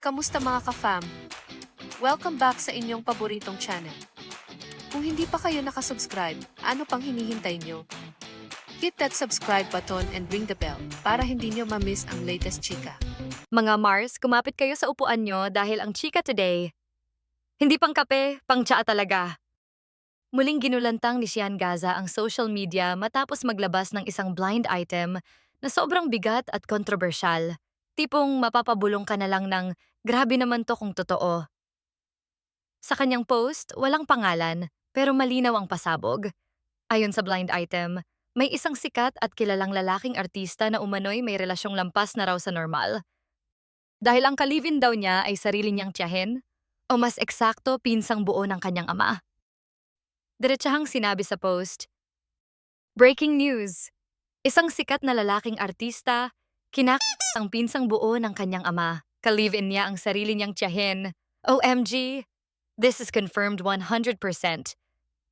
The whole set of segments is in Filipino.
Kamusta mga ka-fam? Welcome back sa inyong paboritong channel. Kung hindi pa kayo nakasubscribe, ano pang hinihintay nyo? Hit that subscribe button and ring the bell para hindi nyo ma-miss ang latest chika. Mga Mars, kumapit kayo sa upuan nyo dahil ang chika today, hindi pang kape, pang tsaa talaga. Muling ginulantang ni Sian Gaza ang social media matapos maglabas ng isang blind item na sobrang bigat at kontrobersyal. Tipong mapapabulong ka na lang ng, grabe naman to kung totoo. Sa kanyang post, walang pangalan, pero malinaw ang pasabog. Ayon sa blind item, may isang sikat at kilalang lalaking artista na umano'y may relasyong lampas na raw sa normal. Dahil ang kalivin daw niya ay sarili niyang tiyahin, o mas eksakto pinsang buo ng kanyang ama. Diretsahang sinabi sa post, Breaking news! Isang sikat na lalaking artista, ang pinsang buo ng kanyang ama. Kalivin niya ang sarili niyang tiyahin. OMG! This is confirmed 100%.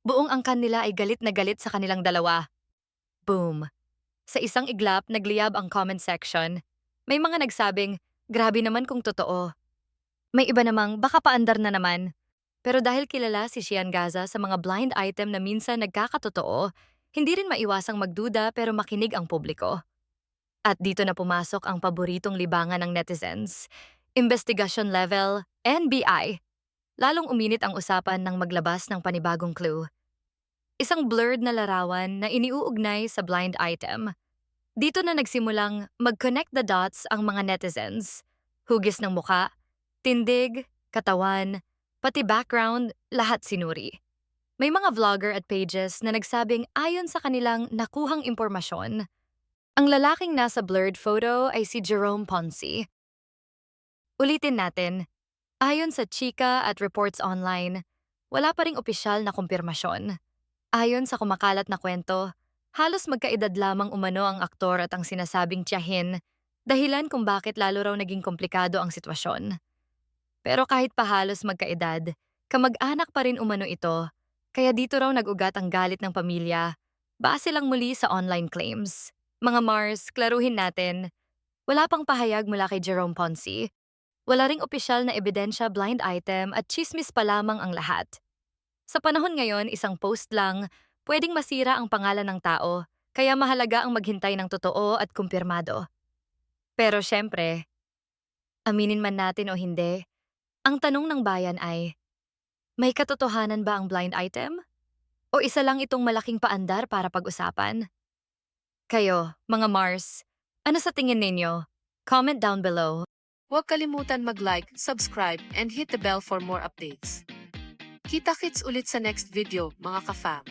Buong angkan nila ay galit na galit sa kanilang dalawa. Boom! Sa isang iglap, nagliyab ang comment section. May mga nagsabing, grabe naman kung totoo. May iba namang baka paandar na naman. Pero dahil kilala si Sian Gaza sa mga blind item na minsan nagkakatotoo, hindi rin maiwasang magduda pero makinig ang publiko. At dito na pumasok ang paboritong libangan ng netizens. Investigation level, NBI. Lalong uminit ang usapan ng maglabas ng panibagong clue. Isang blurred na larawan na iniuugnay sa blind item. Dito na nagsimulang mag-connect the dots ang mga netizens. Hugis ng muka, tindig, katawan, pati background, lahat sinuri. May mga vlogger at pages na nagsabing ayon sa kanilang nakuhang impormasyon, ang lalaking nasa blurred photo ay si Jerome Ponce. Ulitin natin, ayon sa chika at reports online, wala pa ring opisyal na kumpirmasyon. Ayon sa kumakalat na kwento, halos magkaedad lamang umano ang aktor at ang sinasabing tiyahin, dahilan kung bakit lalo raw naging komplikado ang sitwasyon. Pero kahit pa halos magkaedad, kamag-anak pa rin umano ito, kaya dito raw nag-ugat ang galit ng pamilya, base lang muli sa online claims. Mga Mars, klaruhin natin, wala pang pahayag mula kay Jerome Ponce. Wala ring opisyal na ebidensya, blind item at chismis pa lamang ang lahat. Sa panahon ngayon, isang post lang, pwedeng masira ang pangalan ng tao, kaya mahalaga ang maghintay ng totoo at kumpirmado. Pero syempre, aminin man natin o hindi, ang tanong ng bayan ay, may katotohanan ba ang blind item? O isa lang itong malaking paandar para pag-usapan? Kayo, mga Mars, ano sa tingin ninyo? Comment down below. Huwag kalimutan mag-like, subscribe, and hit the bell for more updates. Kita-kits ulit sa next video, mga ka-fam.